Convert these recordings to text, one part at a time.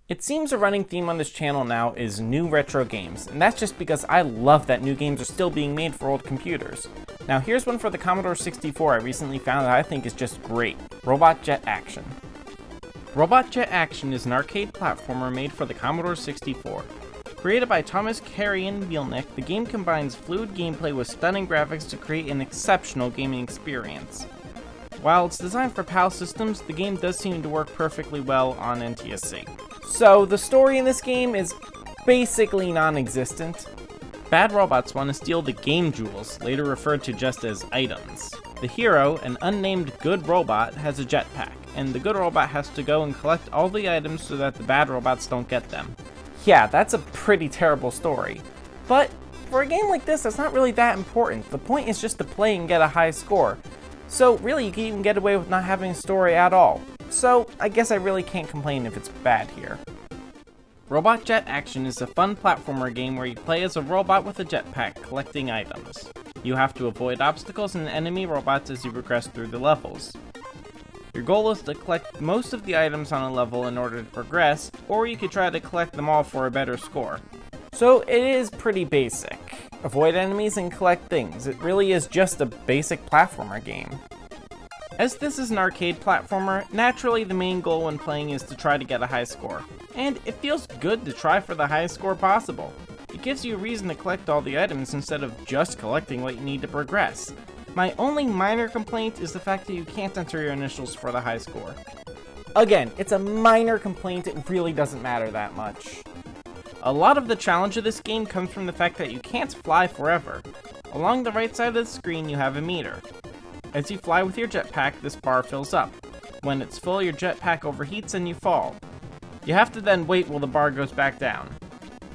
It seems a running theme on this channel now is new retro games, and that's just because I love that new games are still being made for old computers. Now here's one for the Commodore 64 I recently found that I think is just great, Robot Jet Action. Robot Jet Action is an arcade platformer made for the Commodore 64. Created by Thomas Karian Mielnik, the game combines fluid gameplay with stunning graphics to create an exceptional gaming experience. While it's designed for PAL systems, the game does seem to work perfectly well on NTSC. So the story in this game is basically non-existent. Bad robots want to steal the game jewels, later referred to just as items. The hero, an unnamed good robot, has a jetpack, and the good robot has to go and collect all the items so that the bad robots don't get them. Yeah, that's a pretty terrible story. But for a game like this, that's not really that important. The point is just to play and get a high score. So really, you can even get away with not having a story at all. So I guess I really can't complain if it's bad here. Robot Jet Action is a fun platformer game where you play as a robot with a jetpack collecting items. You have to avoid obstacles and enemy robots as you progress through the levels. Your goal is to collect most of the items on a level in order to progress, or you could try to collect them all for a better score. So it is pretty basic. Avoid enemies and collect things. It really is just a basic platformer game. As this is an arcade platformer, naturally the main goal when playing is to try to get a high score. And it feels good to try for the highest score possible. It gives you a reason to collect all the items instead of just collecting what you need to progress. My only minor complaint is the fact that you can't enter your initials for the high score. Again, it's a minor complaint, it really doesn't matter that much. A lot of the challenge of this game comes from the fact that you can't fly forever. Along the right side of the screen you have a meter. As you fly with your jetpack, this bar fills up. When it's full, your jetpack overheats and you fall. You have to then wait while the bar goes back down.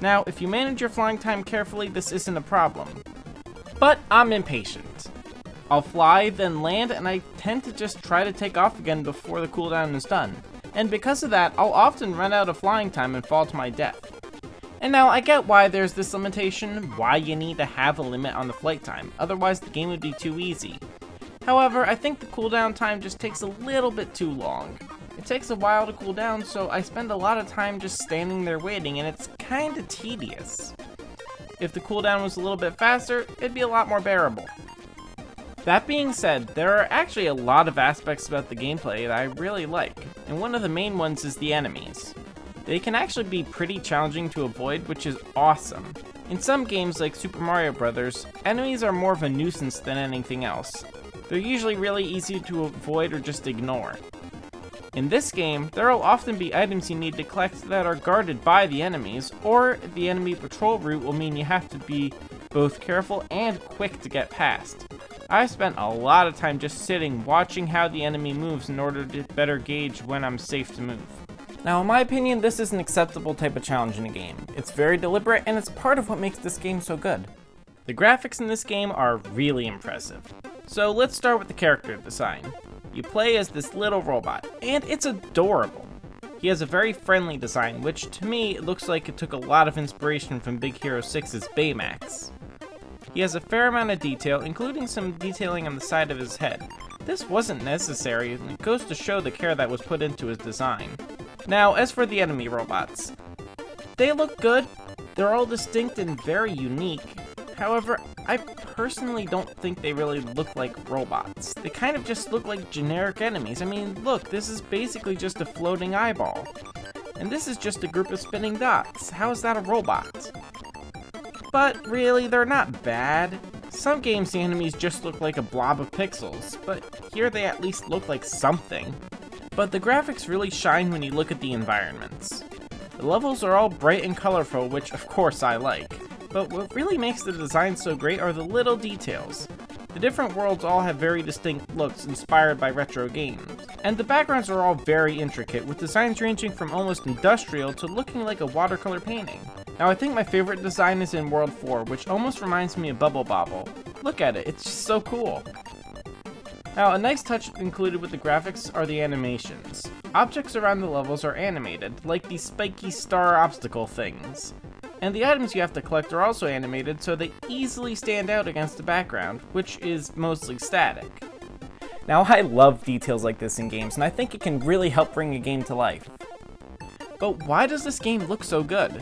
Now, if you manage your flying time carefully, this isn't a problem. But I'm impatient. I'll fly, then land, and I tend to just try to take off again before the cooldown is done. And because of that, I'll often run out of flying time and fall to my death. And now, I get why there's this limitation, why you need to have a limit on the flight time, otherwise the game would be too easy. However, I think the cooldown time just takes a little bit too long. It takes a while to cool down, so I spend a lot of time just standing there waiting, and it's kinda tedious. If the cooldown was a little bit faster, it'd be a lot more bearable. That being said, there are actually a lot of aspects about the gameplay that I really like, and one of the main ones is the enemies. They can actually be pretty challenging to avoid, which is awesome. In some games like Super Mario Bros., enemies are more of a nuisance than anything else. They're usually really easy to avoid or just ignore. In this game, there will often be items you need to collect that are guarded by the enemies, or the enemy patrol route will mean you have to be both careful and quick to get past. I've spent a lot of time just sitting watching how the enemy moves in order to better gauge when I'm safe to move. Now, in my opinion, this is an acceptable type of challenge in a game. It's very deliberate, and it's part of what makes this game so good. The graphics in this game are really impressive. So let's start with the character design. You play as this little robot, and it's adorable. He has a very friendly design, which to me looks like it took a lot of inspiration from Big Hero 6's Baymax. He has a fair amount of detail, including some detailing on the side of his head. This wasn't necessary, and it goes to show the care that was put into his design. Now, as for the enemy robots, they look good. They're all distinct and very unique. However, I personally don't think they really look like robots. They kind of just look like generic enemies. I mean, look, this is basically just a floating eyeball. And this is just a group of spinning dots. How is that a robot? But really, they're not bad. Some games the enemies just look like a blob of pixels, but here they at least look like something. But the graphics really shine when you look at the environments. The levels are all bright and colorful, which of course I like. But what really makes the design so great are the little details. The different worlds all have very distinct looks inspired by retro games. And the backgrounds are all very intricate, with designs ranging from almost industrial to looking like a watercolor painting. Now I think my favorite design is in World 4, which almost reminds me of Bubble Bobble. Look at it, it's just so cool. Now a nice touch included with the graphics are the animations. Objects around the levels are animated, like these spiky star obstacle things. And the items you have to collect are also animated so they easily stand out against the background, which is mostly static. Now I love details like this in games, and I think it can really help bring a game to life. But why does this game look so good?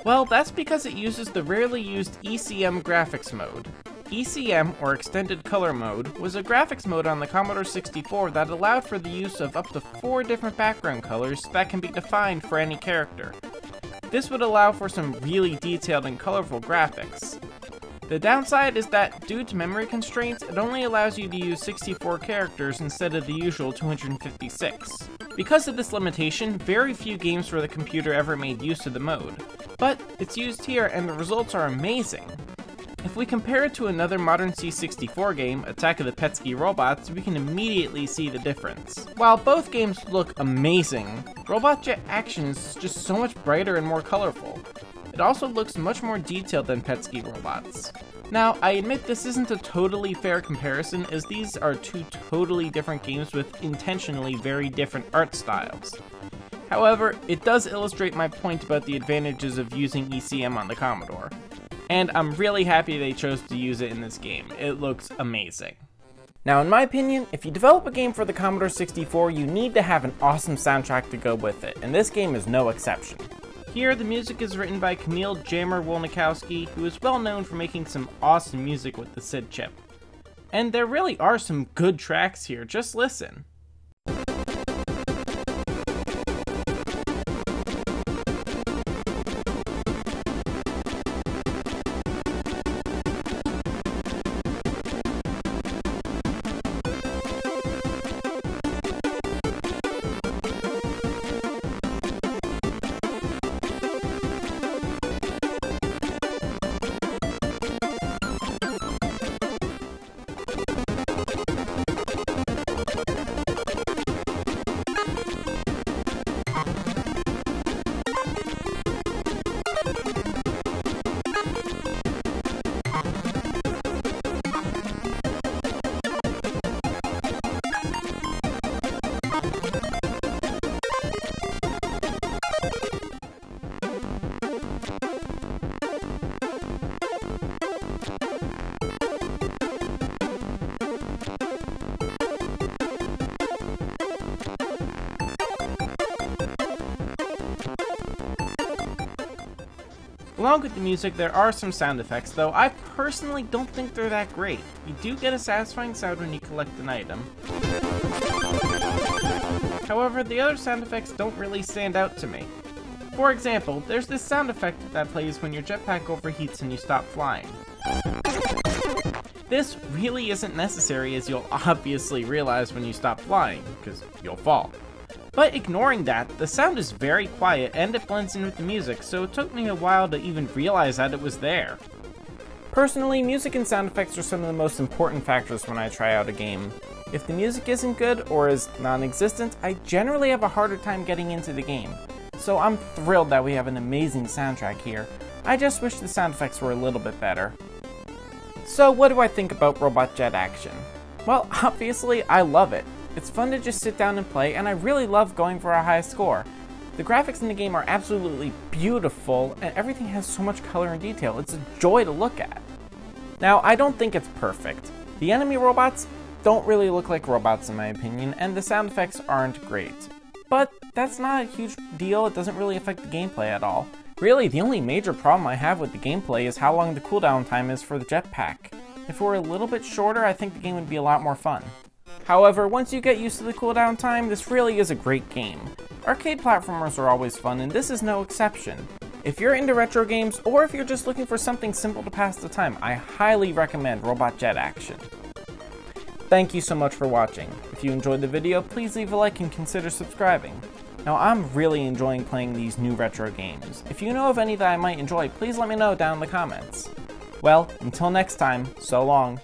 Well, that's because it uses the rarely used ECM graphics mode. ECM, or Extended Color Mode, was a graphics mode on the Commodore 64 that allowed for the use of up to 4 different background colors that can be defined for any character. This would allow for some really detailed and colorful graphics. The downside is that, due to memory constraints, it only allows you to use 64 characters instead of the usual 256. Because of this limitation, very few games for the computer ever made use of the mode. But it's used here and the results are amazing. If we compare it to another modern C64 game, Attack of the Petsky Robots, we can immediately see the difference. While both games look amazing, Robot Jet Action is just so much brighter and more colorful. It also looks much more detailed than Petsky Robots. Now, I admit this isn't a totally fair comparison, as these are two totally different games with intentionally very different art styles. However, it does illustrate my point about the advantages of using ECM on the Commodore. And I'm really happy they chose to use it in this game. It looks amazing. Now, in my opinion, if you develop a game for the Commodore 64, you need to have an awesome soundtrack to go with it, and this game is no exception. Here, the music is written by Camille Jammer Wolnikowski, who is well known for making some awesome music with the SID chip. And there really are some good tracks here, just listen. Along with the music, there are some sound effects, though I personally don't think they're that great. You do get a satisfying sound when you collect an item. However, the other sound effects don't really stand out to me. For example, there's this sound effect that plays when your jetpack overheats and you stop flying. This really isn't necessary, as you'll obviously realize when you stop flying, because you'll fall. But ignoring that, the sound is very quiet and it blends in with the music, so it took me a while to even realize that it was there. Personally, music and sound effects are some of the most important factors when I try out a game. If the music isn't good or is non-existent, I generally have a harder time getting into the game. So I'm thrilled that we have an amazing soundtrack here. I just wish the sound effects were a little bit better. So what do I think about Robot Jet Action? Well, obviously I love it. It's fun to just sit down and play, and I really love going for a high score. The graphics in the game are absolutely beautiful, and everything has so much color and detail. It's a joy to look at. Now, I don't think it's perfect. The enemy robots don't really look like robots in my opinion, and the sound effects aren't great. But that's not a huge deal, it doesn't really affect the gameplay at all. Really, the only major problem I have with the gameplay is how long the cooldown time is for the jetpack. If it were a little bit shorter, I think the game would be a lot more fun. However, once you get used to the cooldown time, this really is a great game. Arcade platformers are always fun, and this is no exception. If you're into retro games, or if you're just looking for something simple to pass the time, I highly recommend Robot Jet Action. Thank you so much for watching. If you enjoyed the video, please leave a like and consider subscribing. Now, I'm really enjoying playing these new retro games. If you know of any that I might enjoy, please let me know down in the comments. Well, until next time, so long.